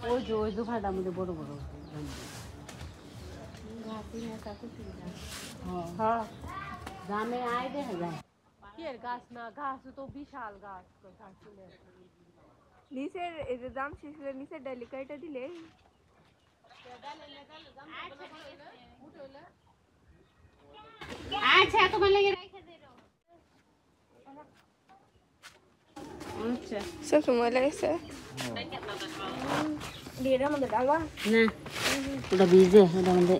ওই যে ভাড়া মধ্যে বড় বড় हाँ जामे आए दे हजार ये गाछ ना गाछ तो विशाल गाछ को गाछ ले नीचे ये दाम शीशे नीचे डेलिकेट दिले अच्छा तो मैं लेके रखे दे रहो अच्छा सब तुम्हारे से डेरा में डालवा ना उड़ा बीजे उड़ा में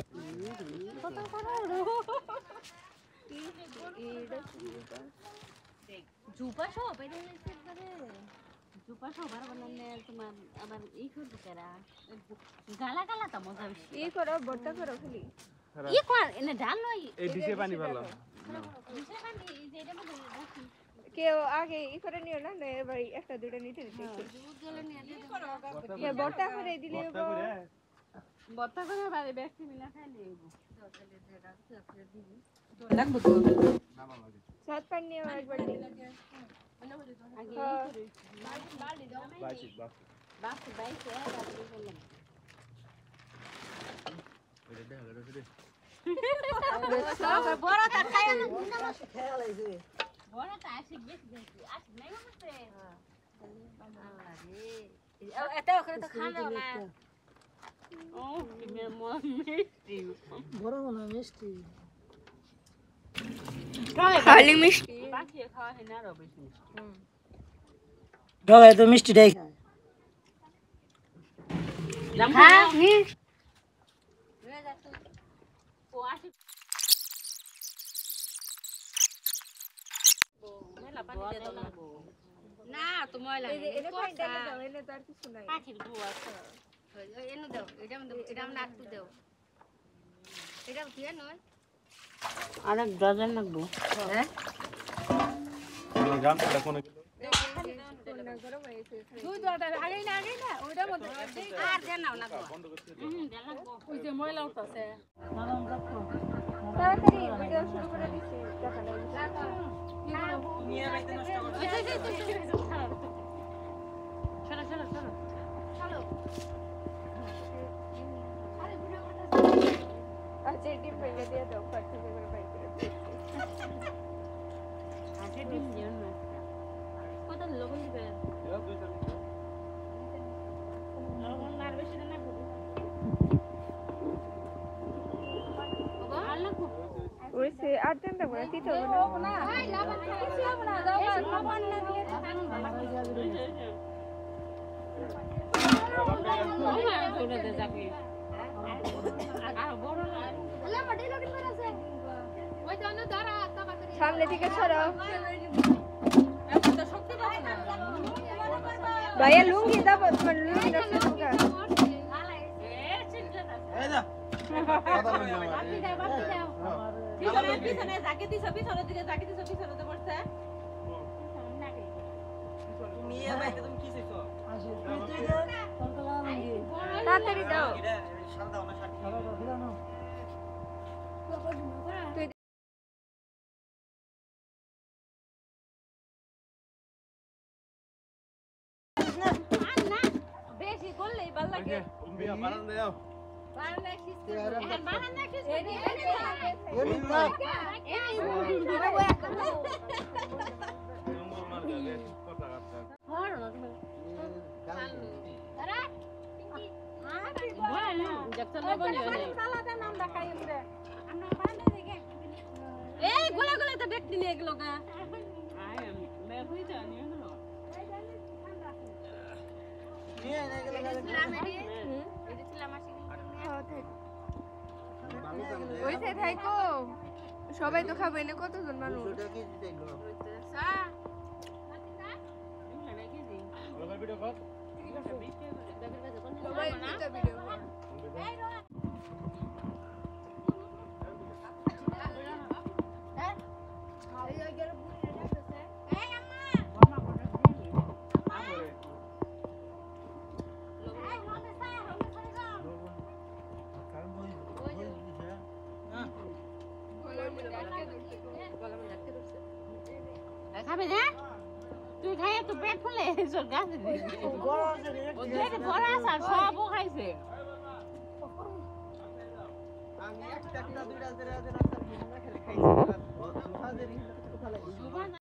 जुपा शो पहले से करे जुपा शो बार बनाने तुम्हार अबर एक हो करा गाला गाला तो मजा बेশি ये करो बट्टा करो खाली ये कौन इन्हें डाल लो এই ডিশে পানি ভালো दूसरे पानी जेडे में के आगे ये करे नहीं ना ने भाई एक दुटा नीचे नीचे ये बट्टा करे दिले वो बट्टा करे बारे व्यक्ति मिला खाई लेबो लगबो तो सात पानी और एक बड़ी आगे बाल्टी दो बाप बाइक है गाड़ी बोलना বড় তা খায় না খেলা লাইছে বড় তা আসি বেশি বেশি আস নাই মাসে আরে এত করে তো খানা না ও মে মিষ্টি বড় না মিষ্টি খালি মিষ্টি বাকি খাওয়া হয় না রবে মিষ্টি ডগায় তো মিষ্টি দেই হ্যাঁ নি না তো ময়লা এটা ফাইন ডালে দাও এনে তো আর কিছু নাই পাখির গু আছে এনে দাও এটা নাকটু দাও এটা কি নয় আরেক ডজন লাগবো হ্যাঁ গ্রাম থেকে কোন দুই দটা আগে না ওইটা মত আর দেন না তো দেন লাগবো ওই যে ময়লা উঠছে তাড়াতাড়ি ভিডিও শুরু করে দিছি দেখা নাই নিয়ে বাইতে নষ্ট করছে চলো চলো চলো চলো আচ্ছা ডিম ভেঙে দিয়ে দাও পাঁচ থেকে করে বাই করে আজকে ডিম দিও না কত লবণ দিবে লবণ আর বেশি না লাগবে ওগো আর লাগবে ওইসে আর দেন দাও না তিতো না এই লবণ কিছু হবে না দাও লবণ না দিয়ে তোরে দে যাবি সামনে থেকে সরাও ভাইয়া লুঙ্গি দাও তোমার লুঙ্গি রাখো তোমরা এই যা পিছনে জাকে দিছ পিছনে দিকে জাকে দিছ পিছনে তো পড়ছে নিয়ে বাইতে তুমি কি চাইছো আসে তুই দে তরকালা লুঙ্গি তাড়াতাড়ি দাও এটা সাদা দাও না সাদা দাও দিলা না বেশি করলেই ভালো লাগে বিয়া বানান দাও বানানা খিস্তি এখন বানানা খিস্তি এই গোলা গোলা তো ব্যক্তি নিয়ে গেল গা ওইসে থাকো সবাই তো খাবে না কতজন মানুষ ভিডিও কর সবাই দুটো ভিডিও খাবে না তুই খাইয়ে তো পেট ফুলে এসব গাছে বড় আছে রে ওদের বড় আছে সবও খাইছে আমি একটা দুইটা করে আছে না স্যার খাইছি আর হাজারি কথা লাগে